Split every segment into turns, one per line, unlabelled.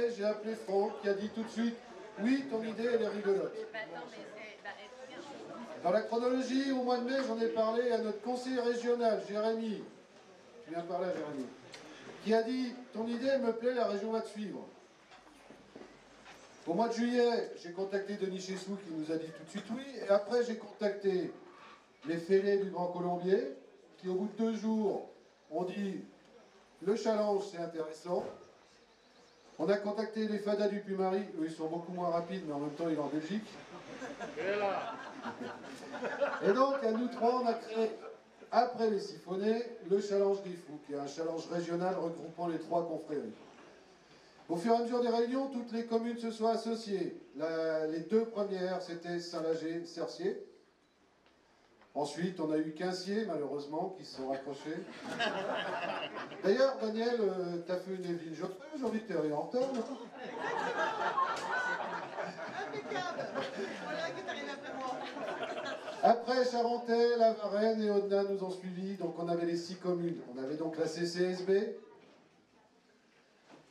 donné, j'ai appelé Franck qui a dit tout de suite « Oui, ton idée, elle est rigolote ». Dans la chronologie, au mois de mai, j'en ai parlé à notre conseiller régional, Jérémy. Je viens de parler à Jérémy. Qui a dit « Ton idée, elle me plaît, la région va te suivre ». Au mois de juillet, j'ai contacté Denis Chessou qui nous a dit tout de suite oui. Et après, j'ai contacté les fêlés du Grand Colombier qui, au bout de 2 jours, ont dit le challenge, c'est intéressant. On a contacté les fadas du Puy-Marie. Eux, ils sont beaucoup moins rapides, mais en même temps, il est en Belgique. Et donc, à nous trois, on a créé, après les siphonnés, le challenge des fous, qui est un challenge régional regroupant les 3 confréries. Au fur et à mesure des réunions, toutes les communes se sont associées. Les 2 premières, c'était Saint-Lager, Cercier. Ensuite, on a eu Quincier, malheureusement, qui se sont raccrochés. D'ailleurs, Daniel, t'as fait une Evelyne Joffre, aujourd'hui t'es arrivé en retard.
Impeccable. Voilà que t'arrives après moi.
Après, Charentais, La Varenne et Audenin nous ont suivis. Donc on avait les 6 communes. On avait donc la CCSB.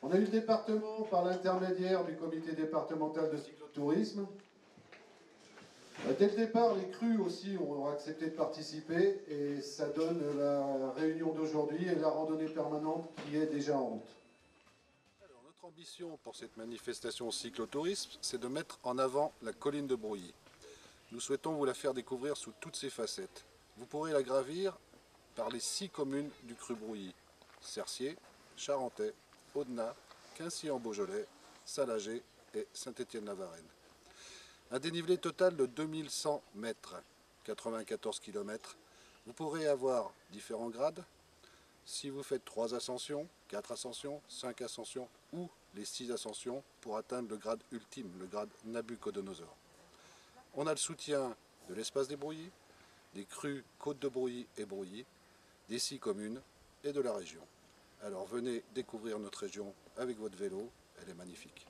On a eu le département par l'intermédiaire du comité départemental de cyclotourisme. Dès le départ, les crus aussi ont accepté de participer et ça donne la réunion d'aujourd'hui et la randonnée permanente qui est déjà en route.
Alors, notre ambition pour cette manifestation cyclotourisme, c'est de mettre en avant la colline de Brouilly. Nous souhaitons vous la faire découvrir sous toutes ses facettes. Vous pourrez la gravir par les 6 communes du cru Brouilly: Cercier, Charentais, Audenin, Quincy-en-Beaujolais, Saint-Lager et Saint-Étienne-la-Varenne. Un dénivelé total de 2100 mètres, 94 km. Vous pourrez avoir différents grades. Si vous faites 3 ascensions, 4 ascensions, 5 ascensions ou les 6 ascensions pour atteindre le grade ultime, le grade Nabucodonosor. On a le soutien de l'espace des Brouilly, des crus Côte de Brouilly et Brouilly, des 6 communes et de la région. Alors venez découvrir notre région avec votre vélo, elle est magnifique.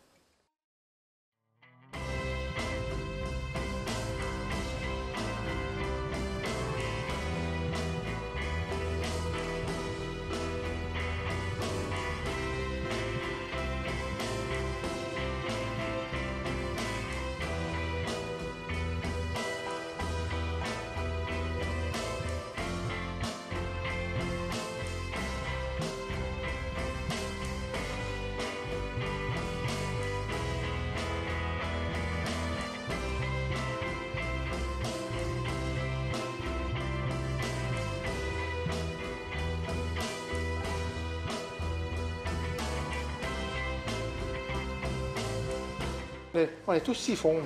On est tous siphons.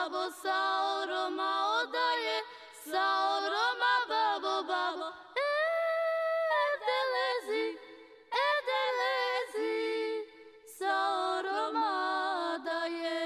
babo saoroma odaye saoroma babo babo edelezi edelezi saoroma odaye.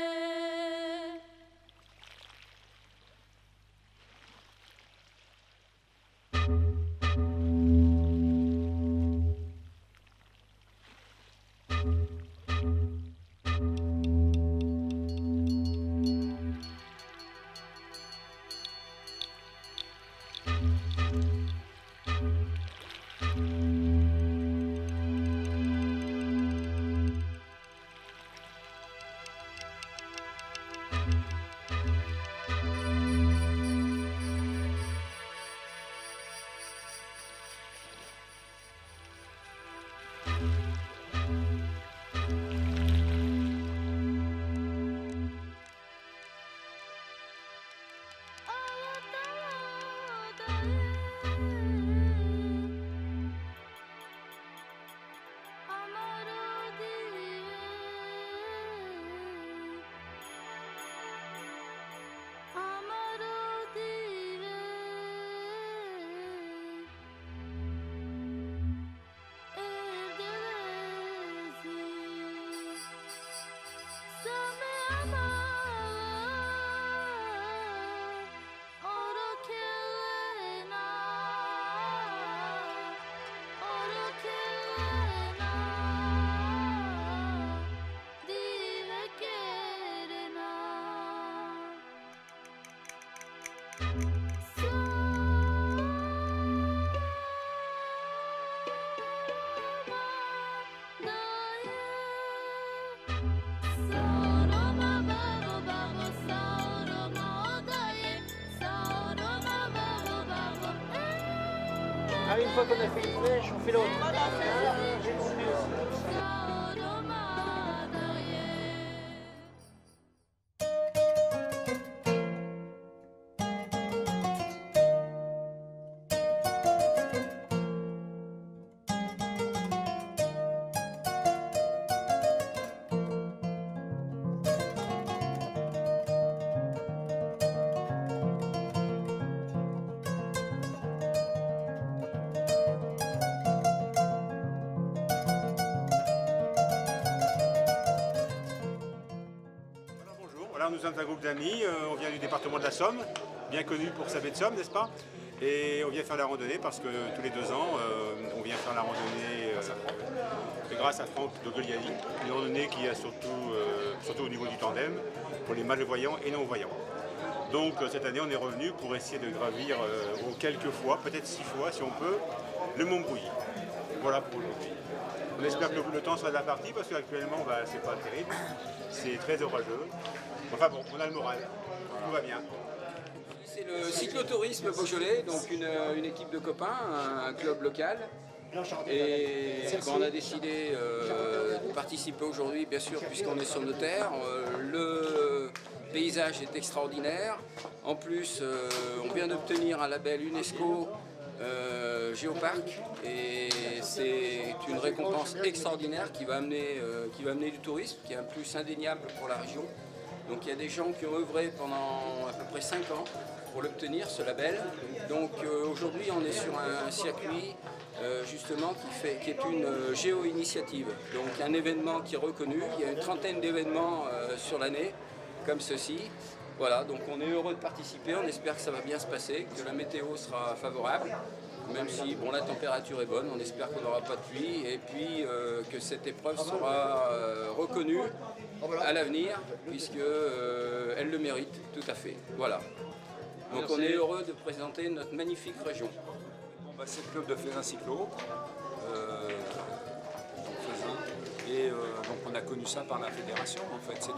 Ah, une fois qu'on a fait une flèche, on fait l'autre.
Voilà, c'est ça.
J'ai compris aussi.
Nous sommes un groupe d'amis, on vient du département de la Somme, bien connu pour sa baie de Somme, n'est-ce pas? Et on vient faire la randonnée parce que tous les 2 ans, on vient faire la randonnée grâce à Franck de Goliali, une randonnée qui est surtout au niveau du tandem, pour les malvoyants et non-voyants. Donc cette année, on est revenu pour essayer de gravir quelques fois, peut-être 6 fois si on peut, le Mont Brouilly. Voilà pour aujourd'hui. On espère que le temps sera de la partie parce qu'actuellement, c'est pas terrible, c'est très orageux. Enfin bon, on a le moral, tout va bien.
C'est le cyclotourisme Beaujolais, donc une équipe de copains, un club local. Et on a décidé de participer aujourd'hui, bien sûr, puisqu'on est sur nos terres. Le paysage est extraordinaire. En plus, on vient d'obtenir un label UNESCO Géoparc, et c'est une récompense extraordinaire qui va amener du tourisme, qui est un plus indéniable pour la région. Donc il y a des gens qui ont œuvré pendant à peu près 5 ans pour l'obtenir, ce label. Donc aujourd'hui on est sur un circuit justement qui est une géo-initiative. Donc un événement qui est reconnu, il y a une trentaine d'événements sur l'année comme ceci. Voilà, donc on est heureux de participer, on espère que ça va bien se passer, que la météo sera favorable. Même si bon, la température est bonne, on espère qu'on n'aura pas de pluie et puis que cette épreuve sera reconnue à l'avenir, puisqu'elle le mérite tout à fait. Voilà. Donc on est heureux de présenter notre magnifique région.
Bon, c'est le club de Faisin Cyclo, et donc on a connu ça par la fédération. En fait,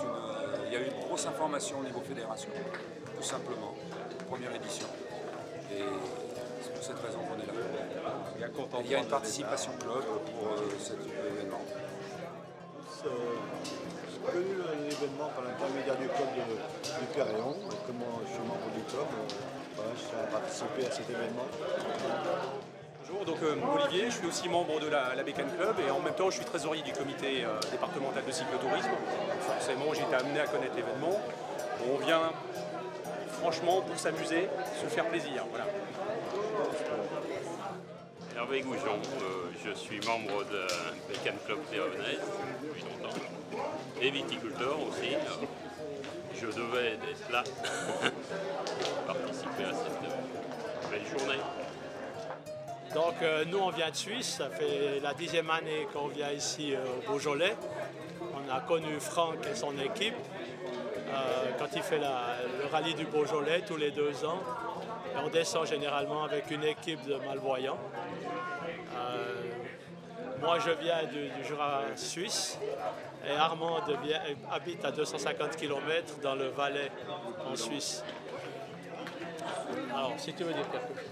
il y a eu une grosse information au niveau fédération, tout simplement, première édition. Et c'est pour cette raison qu'on est là. Il y a une participation club pour cet événement.
J'ai connu l'événement par l'intermédiaire du club du Péréon. Comme je suis membre du club, j'ai participé à cet événement.
Bonjour, donc Olivier, je suis aussi membre de la Bécane Club et en même temps je suis trésorier du comité départemental de cyclotourisme. Donc forcément j'ai été amené à connaître l'événement. On vient franchement pour s'amuser, se faire plaisir. Voilà.
Hervé Goujon, je suis membre de Bécane Club Péronnaise depuis longtemps et viticulteur aussi. Je devais être là pour participer à cette belle journée.
Donc nous on vient de Suisse, ça fait la 10e année qu'on vient ici au Beaujolais. On a connu Franck et son équipe quand il fait le rallye du Beaujolais tous les 2 ans. Et on descend généralement avec une équipe de malvoyants. Moi je viens du Jura suisse et Armand habite à 250 km dans le Valais en Suisse. Alors si tu veux dire quelque chose.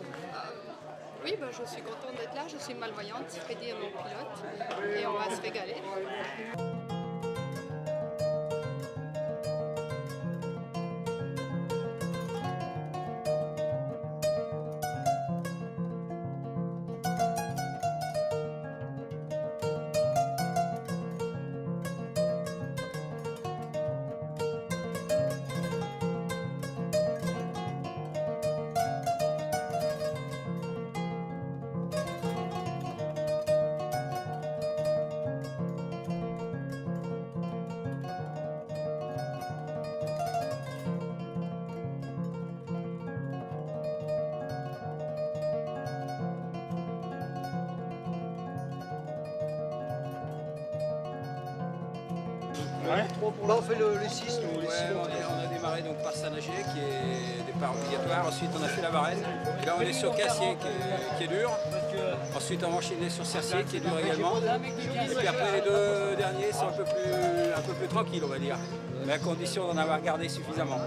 Oui, ben, je suis contente d'être là, je suis malvoyante, Freddy est mon pilote et on va se régaler.
Ouais. Bah, on fait les 6, nous.
Ouais, on a démarré donc par Saint-Nager, qui est départ obligatoire. Ensuite, on a fait la Varenne. Et là, on est sur Cassier, qui est dur. Ensuite, on va enchaîner sur Cercier, qui est dur également. Et puis après, les 2 derniers sont un peu plus tranquilles, on va dire. Mais à condition d'en avoir gardé suffisamment.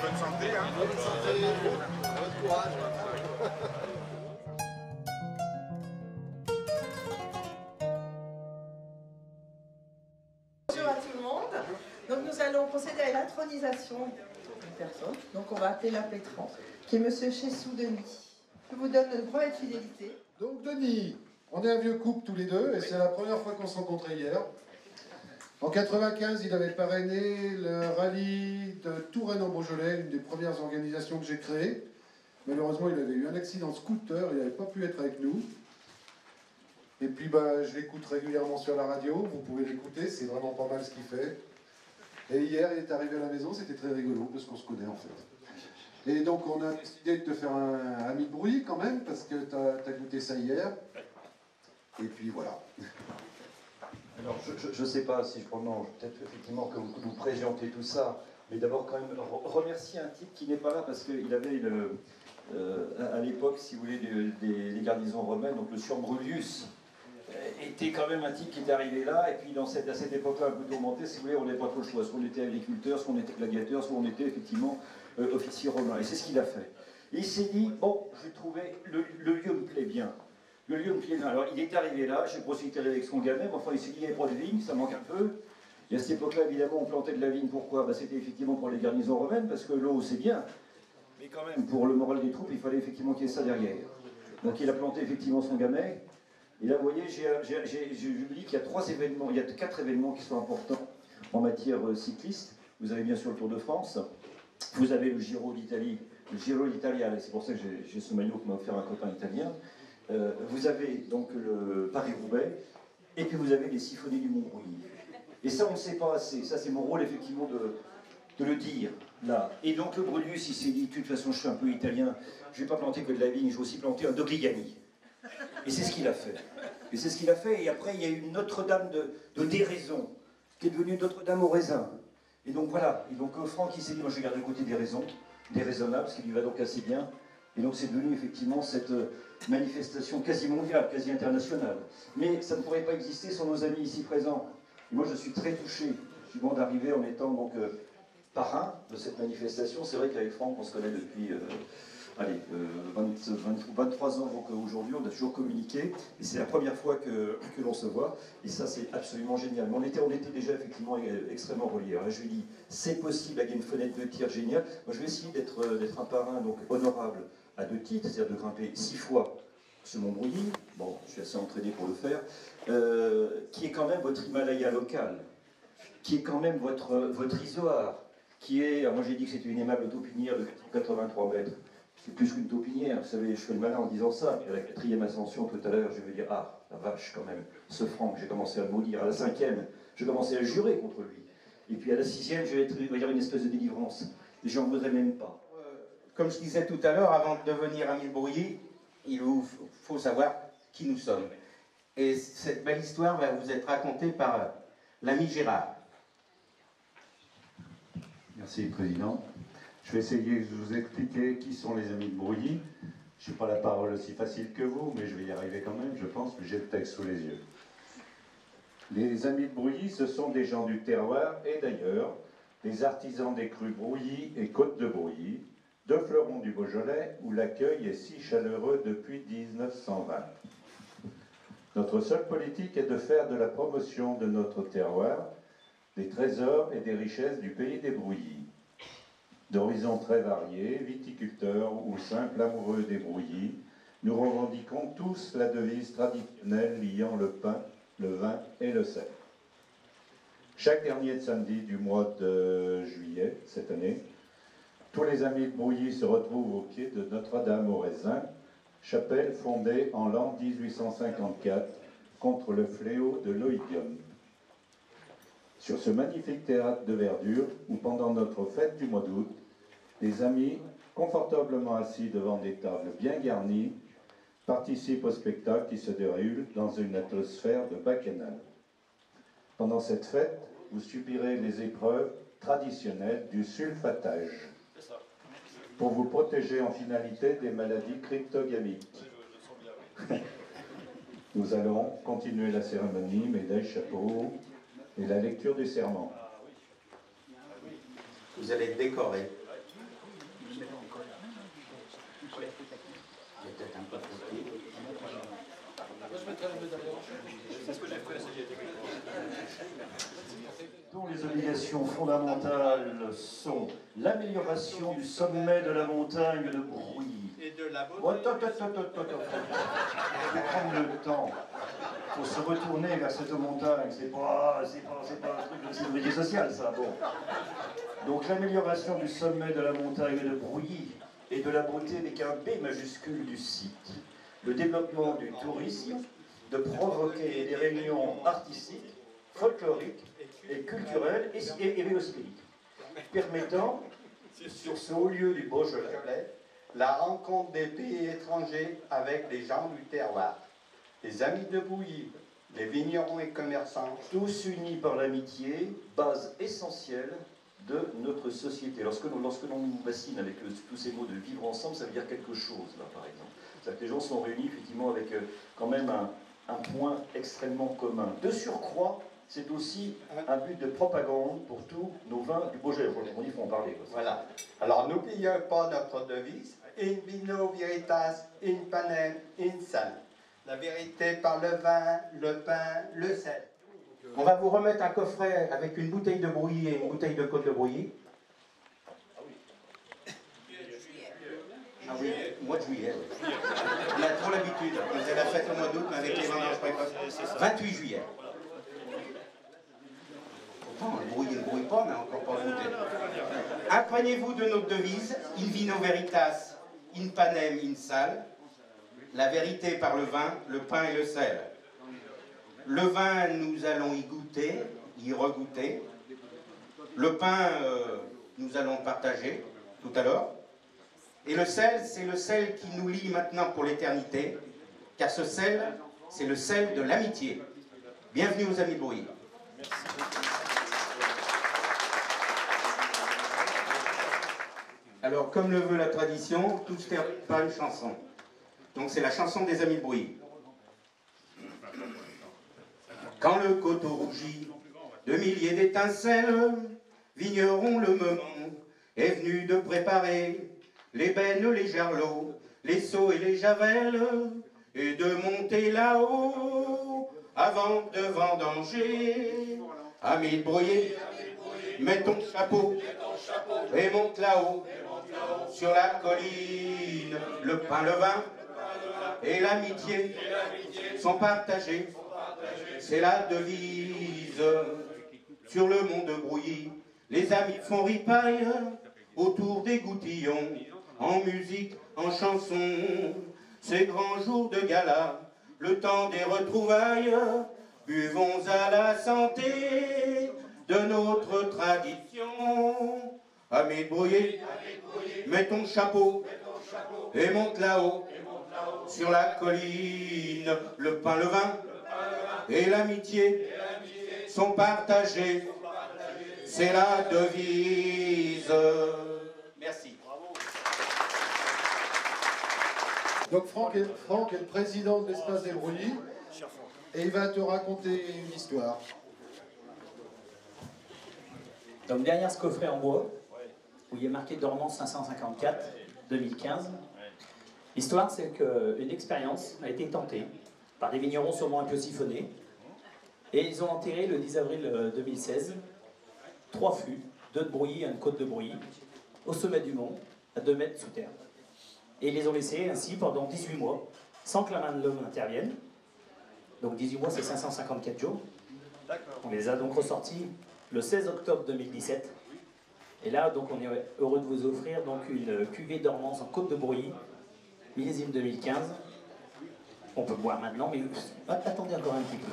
Bonne santé, hein.
Bonne santé, bon courage.
Bonjour à tout le monde. Donc nous allons procéder à l'intronisation d'une personne. Donc on va appeler l'appétrant, qui est Monsieur Chessou Denis. Je vous donne le brevet de fidélité.
Donc Denis, on est un vieux couple tous les deux et c'est la première fois qu'on se rencontrait hier. En 95, il avait parrainé le rallye de Touraine en Beaujolais, une des premières organisations que j'ai créées. Malheureusement, il avait eu un accident de scooter, il n'avait pas pu être avec nous. Et puis, je l'écoute régulièrement sur la radio, vous pouvez l'écouter, c'est vraiment pas mal ce qu'il fait. Et hier, il est arrivé à la maison, c'était très rigolo, parce qu'on se connaît en fait. Et donc, on a décidé de te faire un ami de bruit quand même, parce que tu as goûté ça hier. Et puis voilà.
Alors, je ne sais pas si je prolonge, peut-être effectivement que vous présentez tout ça, mais d'abord quand même remercier un type qui n'est pas là parce qu'il avait à l'époque, si vous voulez, des garnisons romaines, donc le sieur Brulius était quand même un type qui était arrivé là, et puis à cette époque-là, un peu tourmenté, si vous voulez, on n'avait pas trop le choix, soit on était agriculteur, soit on était gladiateur, soit on était effectivement officier romain, et c'est ce qu'il a fait. Et il s'est dit, bon, je vais trouver, le lieu me plaît bien. Le lieu me plaît bien. Alors, il est arrivé là, je sais pas s'il était arrivé avec son gamin, mais enfin, il s'est dit, il n'y avait pas de vigne, ça manque un peu. Et à cette époque-là, évidemment, on plantait de la vigne, pourquoi? C'était effectivement pour les garnisons romaines, parce que l'eau, c'est bien. Mais quand même, pour le moral des troupes, il fallait effectivement qu'il y ait ça derrière. Donc, il a planté effectivement son gamin. Et là, vous voyez, je me dis qu'il y a 3 événements, il y a 4 événements qui sont importants en matière cycliste. Vous avez bien sûr le Tour de France, vous avez le Giro d'Italie, le Giro d'Italia, c'est pour ça que j'ai ce maillot que m'a offert un copain italien. Vous avez donc le Paris-Roubaix, et puis vous avez les Siphonnés du Mont-Brouilly. Et ça, on ne sait pas assez. Ça, c'est mon rôle, effectivement, de le dire, là. Et donc, le Brulius, il s'est dit, de toute façon, je suis un peu italien, je ne vais pas planter que de la vigne, je vais aussi planter un Dogliani. Et c'est ce qu'il a fait. Et c'est ce qu'il a fait. Et après, il y a eu Notre-Dame de déraison, qui est devenue Notre-Dame au raisin. Et donc voilà. Et donc Franck, il s'est dit, moi je vais garder le côté des raisons, déraisonnable, ce qui lui va donc assez bien. Et donc c'est devenu effectivement cette manifestation quasi mondiale, quasi internationale. Mais ça ne pourrait pas exister sans nos amis ici présents. Et moi je suis très touché, je suis bon d'arriver en étant donc parrain de cette manifestation. C'est vrai qu'avec Franck, on se connaît depuis 23 ans, donc aujourd'hui on a toujours communiqué. Et c'est la première fois que l'on se voit. Et ça c'est absolument génial. Mais on était déjà effectivement extrêmement reliés. Alors là je lui dis, c'est possible, il y a une fenêtre de tir géniale. Moi je vais essayer d'être un parrain donc honorable à 2 titres, c'est-à-dire de grimper 6 fois ce mont Brouilly, bon, je suis assez entraîné pour le faire, qui est quand même votre Himalaya local, qui est quand même votre isoar, qui est, alors moi j'ai dit que c'était une aimable taupinière de 83 mètres, c'est plus qu'une taupinière, vous savez, je fais le malin en disant ça, et à la 4e ascension tout à l'heure, je vais dire, ah, la vache quand même, ce Franck, j'ai commencé à le maudire, à la 5e, j'ai commencé à jurer contre lui, et puis à la 6e, je vais être, il va y avoir une espèce de délivrance, et j'en voudrais même pas.
Comme je disais tout à l'heure, avant de devenir ami de Brouilly, il vous faut savoir qui nous sommes. Et cette belle histoire va vous être racontée par l'ami Gérard.
Merci, Président. Je vais essayer de vous expliquer qui sont les amis de Brouilly. Je n'ai pas la parole aussi facile que vous, mais je vais y arriver quand même, je pense que j'ai le texte sous les yeux. Les amis de Brouilly, ce sont des gens du terroir et d'ailleurs, des artisans des crues Brouilly et Côte de Brouilly, de Fleuron du Beaujolais, où l'accueil est si chaleureux depuis 1920. Notre seule politique est de faire de la promotion de notre terroir, des trésors et des richesses du pays des Brouilly. D'horizons très variés, viticulteurs ou simples amoureux des Brouilly, nous revendiquons tous la devise traditionnelle liant le pain, le vin et le sel. Chaque dernier samedi du mois de juillet, cette année, tous les amis de Brouilly se retrouvent au pied de Notre-Dame au raisin, chapelle fondée en l'an 1854 contre le fléau de l'oïdium. Sur ce magnifique théâtre de verdure, où pendant notre fête du mois d'août, les amis, confortablement assis devant des tables bien garnies, participent au spectacle qui se déroule dans une atmosphère de bacchanal. Pendant cette fête, vous subirez les épreuves traditionnelles du sulfatage, pour vous protéger en finalité des maladies cryptogamiques. Nous allons continuer la cérémonie, médaille, chapeau et la lecture du serment.
Vous allez être décoré.
Dont les obligations fondamentales sont l'amélioration du sommet de la montagne de Brouilly.
Et de la beauté.
Oh, il faut prendre le temps. Il faut se retourner vers cette montagne. C'est pas un truc de sécurité sociale, ça. Bon. Donc l'amélioration du sommet de la montagne de Brouilly et de la beauté avec un B majuscule du site. Le développement du tourisme, de provoquer des réunions artistiques, folkloriques et culturelles et vélospédiques, permettant, sur ce haut lieu du Beaujolais,
la rencontre des pays étrangers avec les gens du terroir, les amis de Brouilly, les vignerons et commerçants,
tous unis par l'amitié, base essentielle de notre société. Lorsque l'on nous bassine avec tous ces mots de vivre ensemble, ça veut dire quelque chose, là, par exemple. C'est-à-dire que les gens sont réunis, effectivement, avec quand même un point extrêmement commun. De surcroît, c'est aussi un but de propagande pour tous nos vins du Beaujolais. On y faut en parler.
Voilà. Alors, n'oublions pas notre devise, in vino veritas, in panem, in sal. La vérité par le vin, le pain, le sel. On va vous remettre un coffret avec une bouteille de Brouilly et une bouteille de Côte de Brouilly. Ah oui, mois de juillet. Oui. On a trop l'habitude. On faisait la fête au mois d'août, mais avec les vendanges précoces. 28 juillet. Pourtant, le Brouilly ne brouille pas, mais encore pas goûté. Imprégnez-vous de notre devise, in vino veritas, in panem, in sal. La vérité par le vin, le pain et le sel. Le vin, nous allons y goûter, y regoûter. Le pain, nous allons partager tout à l'heure. Et le sel, c'est le sel qui nous lie maintenant pour l'éternité, car ce sel, c'est le sel de l'amitié. Bienvenue aux Amis de Brouilly. Alors, comme le veut la tradition, tout se termine par une chanson. Donc c'est la chanson des Amis de Brouilly. Quand le coteau rougit de milliers d'étincelles, Vigneron le Memon est venu de préparer les bennes, les gerlots, les seaux et les javelles, et de monter là-haut avant de vendanger. Amis de Brouilly, mets ton chapeau et monte là-haut sur la colline. Le pain, le vin et l'amitié sont partagés. C'est la devise sur le mont de Brouilly. Les amis font ripaille autour des goutillons, en musique, en chanson. Ces grands jours de gala, le temps des retrouvailles, buvons à la santé de notre tradition. Amis de Brouilly, mets ton chapeau et monte là-haut sur la colline. Le pain, le vin et l'amitié sont partagés. C'est la devise. Merci.
Donc Franck est le président de l'Espace des Brouilly et il va te raconter une histoire.
Donc derrière ce coffret en bois, où il est marqué Dormance 554, 2015, l'histoire c'est qu'une expérience a été tentée par des vignerons sûrement un peu siphonnés, et ils ont enterré le 10 avril 2016 3 fûts, 2 de Brouilly et 1 de Côte de Brouilly, au sommet du mont, à 2 mètres sous terre. Et ils les ont laissés ainsi pendant 18 mois, sans que la main de l'homme intervienne. Donc 18 mois, c'est 554 jours. On les a donc ressortis le 16 octobre 2017. Et là, donc, on est heureux de vous offrir donc, une cuvée Dormance en Côte de Brouilly, millésime 2015. On peut boire maintenant, mais attendez encore un petit peu.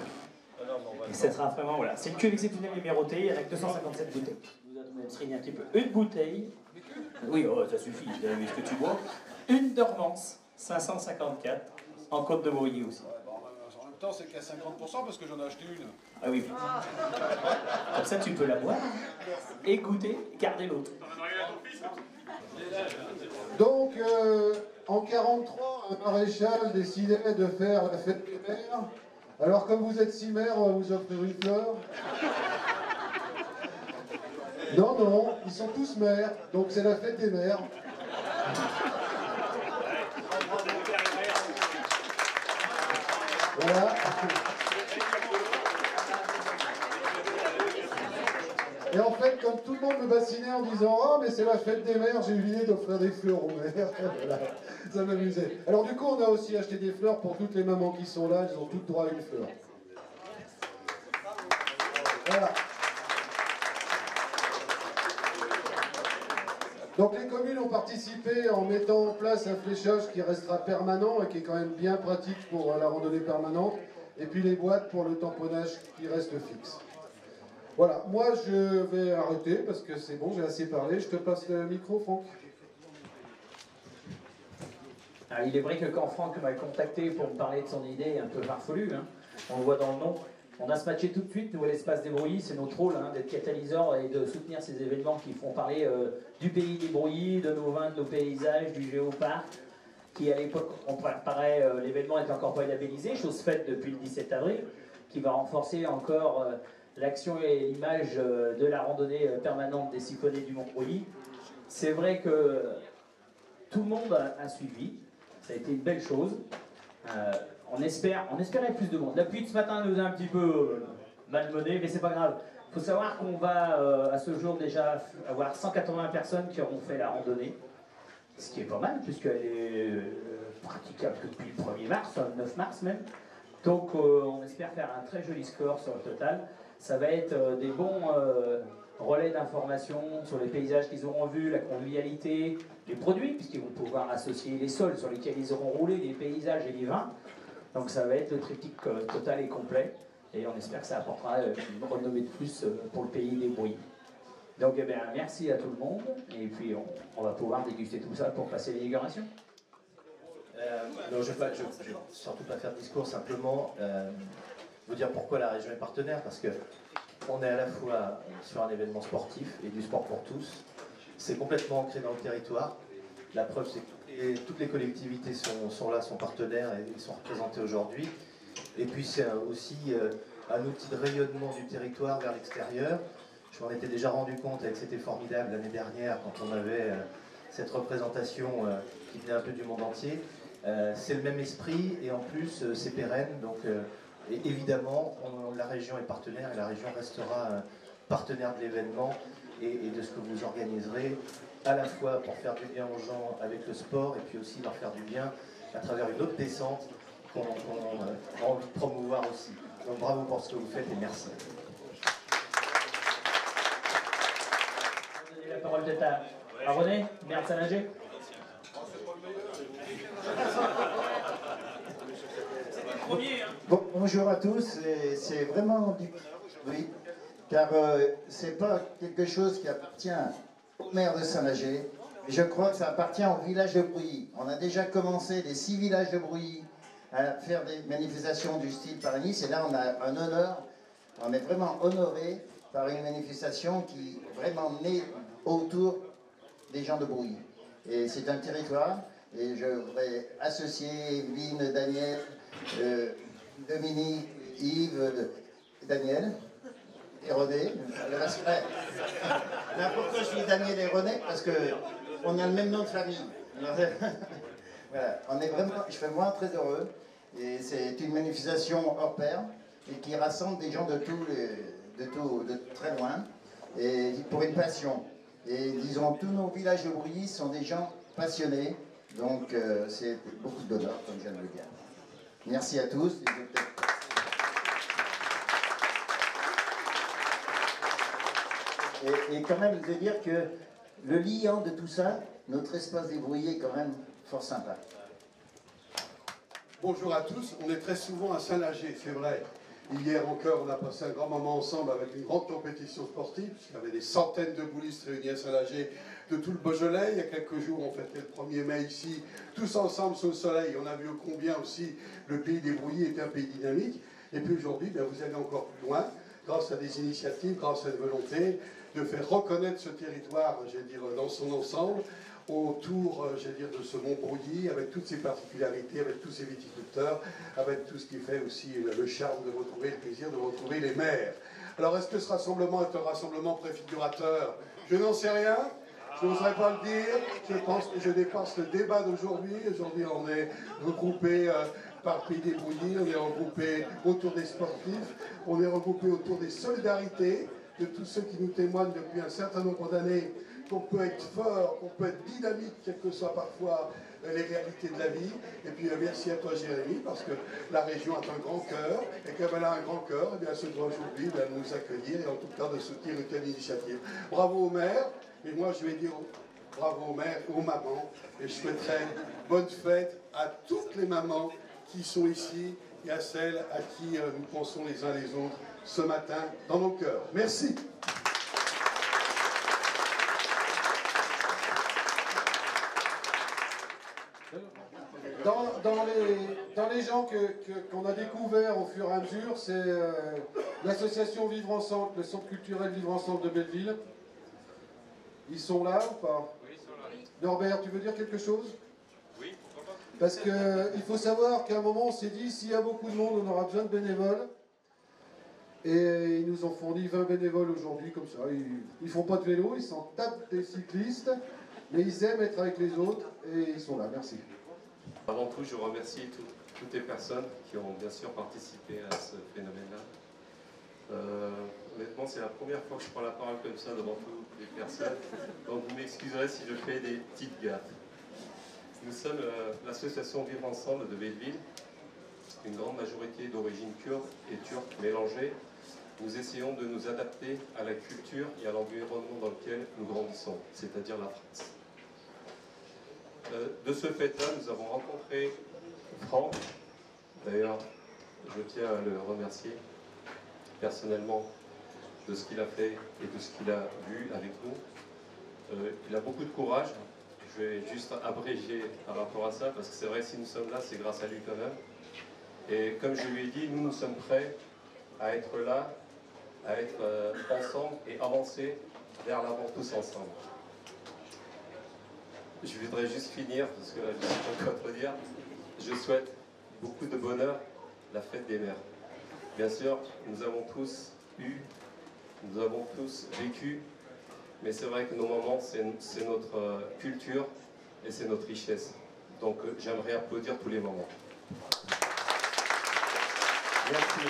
Et ça sera vraiment, voilà. C'est une cuvée exceptionnelle numérotée avec 257 bouteilles. Vous allez trier un petit peu. Une bouteille. Oui, oh, ça suffit, vous avez vu ce que tu bois. Une Dormance 554 en Côte de Brouilly aussi.
En même temps, c'est qu'à 50% parce que j'en ai acheté une.
Ah oui. Comme ça, tu peux la boire et goûter, garder l'autre.
Donc, en 1943, un maréchal décidait de faire la fête des mères. Alors, comme vous êtes 6 mères, on va vous offrir une fleur. Non, non, ils sont tous mères, donc c'est la fête des mères. Voilà. Et en fait, comme tout le monde me bassinait en disant « Ah, mais c'est la fête des mères, j'ai eu l'idée d'offrir des fleurs aux mères. » Voilà, ça m'amusait. Alors du coup, on a aussi acheté des fleurs pour toutes les mamans qui sont là, elles ont toutes droit à une fleur. Voilà. Donc les communes ont participé en mettant en place un fléchage qui restera permanent et qui est quand même bien pratique pour la randonnée permanente, et puis les boîtes pour le tamponnage qui reste fixe. Voilà, moi je vais arrêter parce que c'est bon, j'ai assez parlé. Je te passe le micro, Franck.
Alors, il est vrai que quand Franck m'a contacté pour me parler de son idée un peu farfelue, hein, on le voit dans le nom, on a se matché tout de suite, nous à l'Espace des Brouilly, c'est notre rôle hein, d'être catalyseur et de soutenir ces événements qui font parler du pays des Brouilly, de nos vins, de nos paysages, du géoparc, qui à l'époque, on préparait, l'événement n'était encore pas labellisé, chose faite depuis le 17 avril, qui va renforcer encore l'action et l'image de la randonnée permanente des siphonnés du Mont-Brouilly. C'est vrai que tout le monde a suivi, ça a été une belle chose. On espérait plus de monde. La pluie de ce matin nous a un petit peu malmené, mais c'est pas grave. Il faut savoir qu'on va à ce jour déjà avoir 180 personnes qui auront fait la randonnée, ce qui est pas mal puisqu'elle est praticable depuis le 1er mars, le 9 mars même. Donc on espère faire un très joli score sur le total. Ça va être des bons relais d'informations sur les paysages qu'ils auront vus, la convivialité, les produits, puisqu'ils vont pouvoir associer les sols sur lesquels ils auront roulé, les paysages et les vins. Donc ça va être le triptyque total et complet. Et on espère que ça apportera une renommée de plus pour le pays des Brouilly. Donc eh bien, merci à tout le monde. Et puis on va pouvoir déguster tout ça pour passer l'inauguration.
Non, je ne vais surtout pas faire de discours, simplement vous dire pourquoi la région est partenaire, parce qu'on est à la fois sur un événement sportif et du sport pour tous. C'est complètement ancré dans le territoire. La preuve, c'est que toutes les collectivités sont là, sont partenaires et sont représentées aujourd'hui. Et puis c'est aussi un outil de rayonnement du territoire vers l'extérieur. Je m'en étais déjà rendu compte avec C'était formidable l'année dernière, quand on avait cette représentation qui venait un peu du monde entier. C'est le même esprit et en plus c'est pérenne. Donc évidemment, la région est partenaire et la région restera partenaire de l'événement et de ce que vous organiserez, à la fois pour faire du bien aux gens avec le sport et puis aussi leur faire du bien à travers une autre descente qu'on a envie de promouvoir aussi. Donc bravo pour ce que vous faites et merci.
Je vais donner la parole peut-être à René, maire de Saint-Nager.
Bon, bonjour à tous, c'est vraiment du... Oui, car c'est pas quelque chose qui appartient au maire de Saint-Nager, je crois que ça appartient au village de Brouilly. On a déjà commencé les 6 villages de Brouilly à faire des manifestations du style par Nice, et là on a un honneur, on est vraiment honoré par une manifestation qui vraiment naît autour des gens de Brouilly. Et c'est un territoire, et je voudrais associer Evelyne, Daniel, Dominique, Yves, Daniel et René. Là, pourquoi je dis Daniel et René? Parce qu'on a le même nom de famille. Alors, voilà, on est vraiment, je suis vraiment très heureux. Et c'est une manifestation hors pair et qui rassemble des gens de très loin, et pour une passion. Et disons, tous nos villages de Brouilly sont des gens passionnés, donc c'est beaucoup d'honneur, comme je viens de le dire. Merci à tous. Et quand même, je veux dire que le liant de tout ça, notre espace des Brouillés est quand même fort sympa.
Bonjour à tous, on est très souvent à Saint-Nager, c'est vrai. Hier encore, on a passé un grand moment ensemble avec une grande compétition sportive, puisqu'il y avait des centaines de boulistes réunis à Saint-Nager de tout le Beaujolais. Il y a quelques jours, on fêtait le 1er mai ici, tous ensemble sous le soleil. On a vu combien aussi le pays des Brouillés était un pays dynamique. Et puis aujourd'hui, vous allez encore plus loin, grâce à des initiatives, grâce à une volonté de faire reconnaître ce territoire, j'allais dire, dans son ensemble, autour, j'allais dire, de ce Mont-Brouilly, avec toutes ses particularités, avec tous ses viticulteurs, avec tout ce qui fait aussi le charme de retrouver, le plaisir de retrouver les maires. Alors, est-ce que ce rassemblement est un rassemblement préfigurateur? Je n'en sais rien, je n'oserais pas le dire, je pense que je dépasse le débat d'aujourd'hui. Aujourd'hui, on est regroupés par Pays des Brouilly, on est regroupés autour des sportifs, on est regroupés autour des solidarités, de tous ceux qui nous témoignent depuis un certain nombre d'années qu'on peut être fort, qu'on peut être dynamique, quelles que soient parfois les réalités de la vie. Et puis merci à toi Jérémy, parce que la région a un grand cœur, et comme elle a un grand cœur, eh bien, elle se doit aujourd'hui de nous accueillir et en tout cas de soutenir une telle initiative. Bravo aux maires, et moi je vais dire bravo aux mères et aux mamans, et je souhaiterais bonne fête à toutes les mamans qui sont ici et à celles à qui nous pensons les uns les autres ce matin dans nos cœurs. Merci.
Dans les gens qu'on a découverts au fur et à mesure, c'est l'association Vivre Ensemble, le centre culturel Vivre Ensemble de Belleville. Ils sont là ou pas? Oui, ils sont là. Norbert, tu veux dire quelque chose?
Oui, pourquoi pas.
Parce qu'il faut savoir qu'à un moment, on s'est dit, s'il y a beaucoup de monde, on aura besoin de bénévoles. Et ils nous ont fourni 20 bénévoles aujourd'hui, comme ça. Ils font pas de vélo, ils s'en tapent des cyclistes, mais ils aiment être avec les autres, et ils sont là. Merci.
Avant tout, je remercie toutes les personnes qui ont bien sûr participé à ce phénomène-là. Honnêtement, c'est la première fois que je prends la parole comme ça devant toutes les personnes, donc vous m'excuserez si je fais des petites gaffes. Nous sommes l'association Vivre Ensemble de Belleville, une grande majorité d'origine kurde et turque mélangée. Nous essayons de nous adapter à la culture et à l'environnement dans lequel nous grandissons, c'est-à-dire la France. De ce fait-là, nous avons rencontré Franck. D'ailleurs, je tiens à le remercier personnellement de ce qu'il a fait et de ce qu'il a vu avec nous. Il a beaucoup de courage. je vais juste abréger par rapport à ça, parce que c'est vrai que si nous sommes là, c'est grâce à lui quand même. Et comme je lui ai dit, nous sommes prêts à être là, à être ensemble et avancer vers l'avant tous ensemble. Je voudrais juste finir, parce que là, je ne sais pas quoi trop dire. Je souhaite beaucoup de bonheur, la fête des mères. Bien sûr, nous avons tous eu, nous avons tous vécu, mais c'est vrai que nos mamans, c'est notre culture et c'est notre richesse. Donc j'aimerais applaudir tous les mamans.
Merci.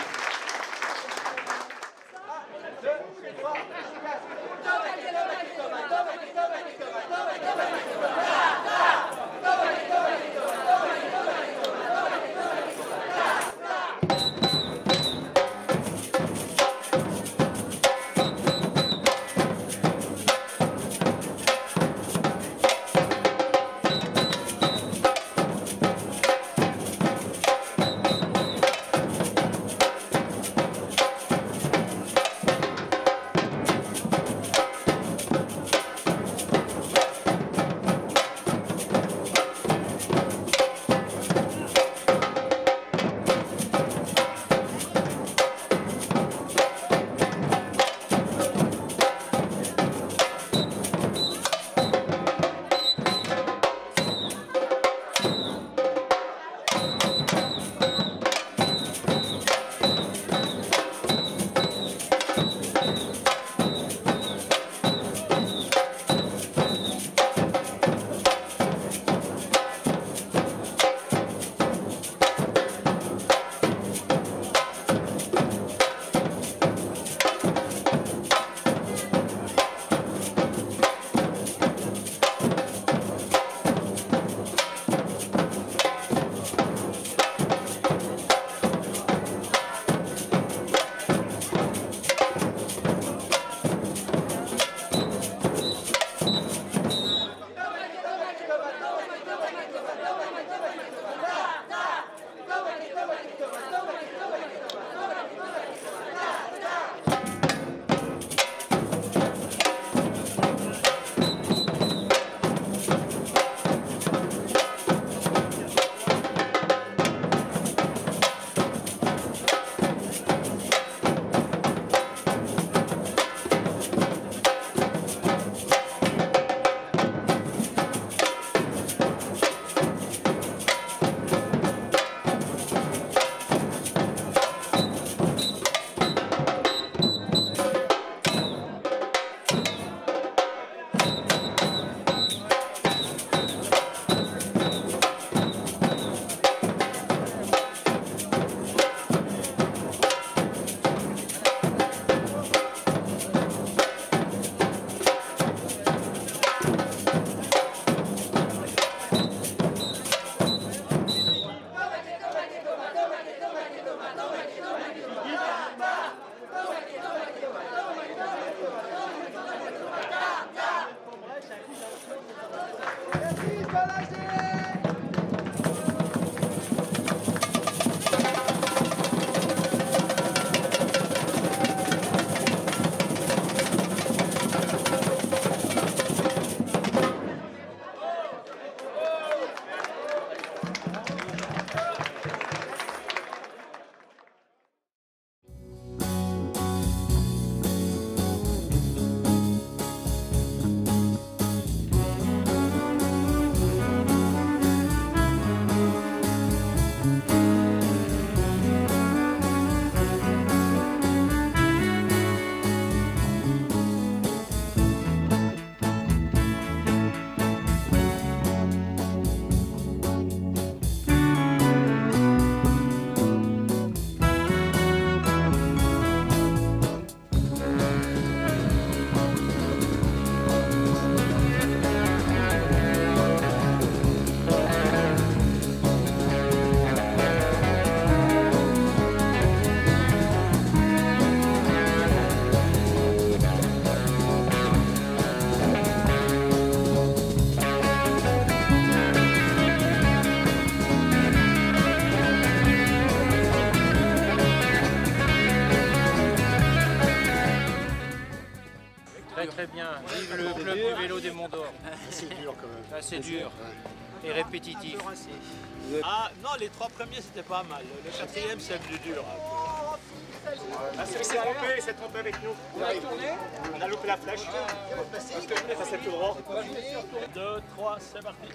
C'est dur et répétitif.
Ah non, les 3 premiers c'était pas mal. Le 4e c'est plus dur.
Ah, c'est trompé avec nous.
On a tourné.
On a loupé la flèche. Parce que je voulais passer tout droit.
2, 3, c'est parti.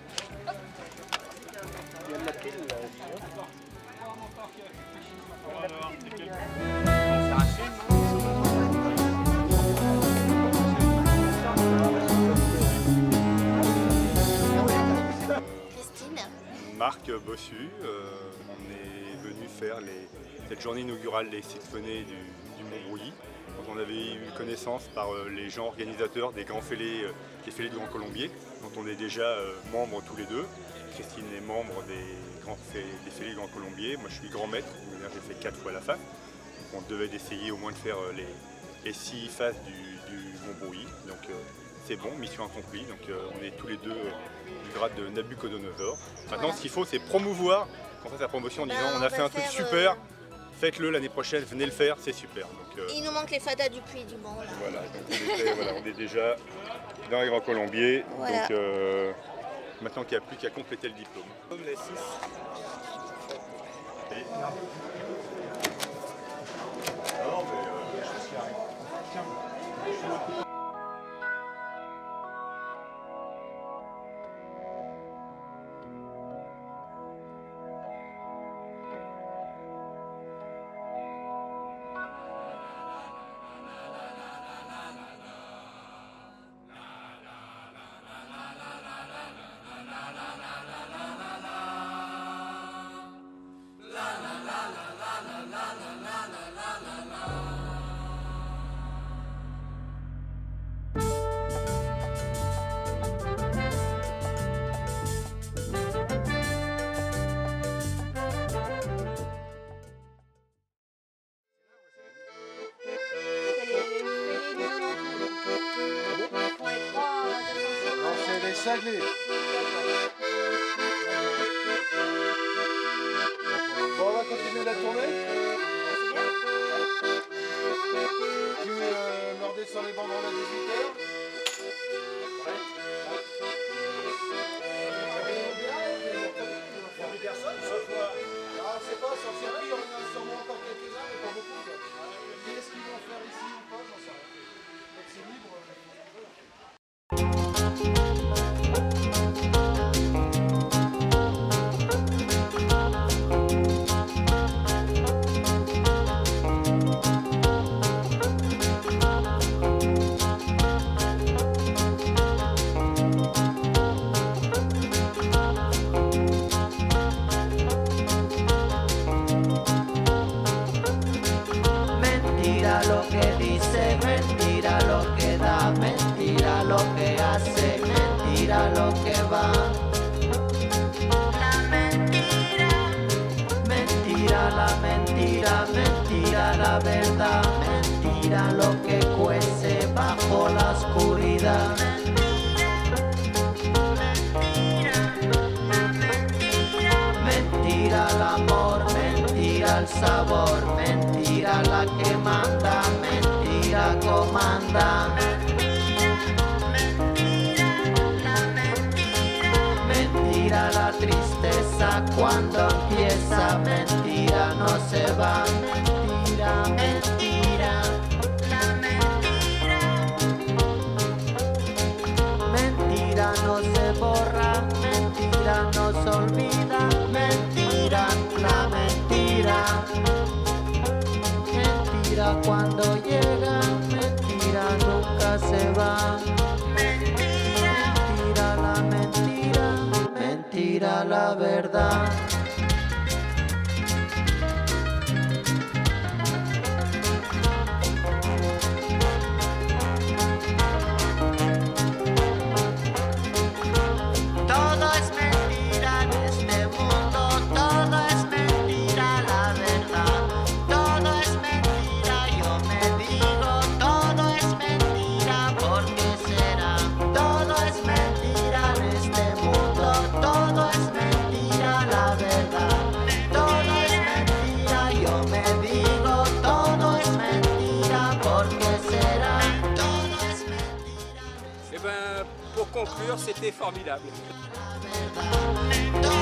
Il y a de la pile.
Marc Bossu, on est venu faire cette journée inaugurale des Symphonies du Mont-Brouilly. On avait eu connaissance par les gens organisateurs des grands fêlés, des fêlés du Grand Colombier, dont on est déjà membres tous les deux. Christine est membre des fêlés du Grand Colombier, moi je suis grand maître, j'ai fait 4 fois la face. Donc on devait essayer au moins de faire les 6 faces du Mont-Brouilly. Donc c'est bon, mission accomplie. Donc on est tous les deux du grade de Nabucodonosor. Maintenant, ce qu'il faut, c'est promouvoir, qu'on fasse la promotion en disant on a fait un truc super, faites-le l'année prochaine, venez le faire, c'est super. Donc,
il nous manque les fadas du Puy du Mont.
Voilà, donc on est déjà dans les Grands Colombiers.
Voilà.
Donc maintenant qu'il n'y a plus qu'à compléter le diplôme. Comme les 6. Non, mais je suis arrivé.
Saglé. Bon, on va continuer la tournée. Tu me redescends les banderoles à 18h. Ouais. Il n'y a plus personne, sauf moi. Ah, c'est pas, sur le circuit, il y en a sûrement encore quelques-uns, mais pas beaucoup. Qu'est-ce qu'ils vont faire ici ou pas, j'en sais rien. Donc c'est libre.
La verdad, mentira lo que cuece bajo la oscuridad. Mentira el amor, mentira el sabor, mentira la que manda, mentira comanda. Mentira la tristeza cuando empieza, mentira no se va. Mentira, la mentira. Mentira no se borra, mentira no se olvida, mentira, la mentira. Mentira cuando llega, mentira nunca se va. Mentira, mentira la mentira, mentira la verdad. Todo es mentira, la verdad.
conclure, c'était formidable.
No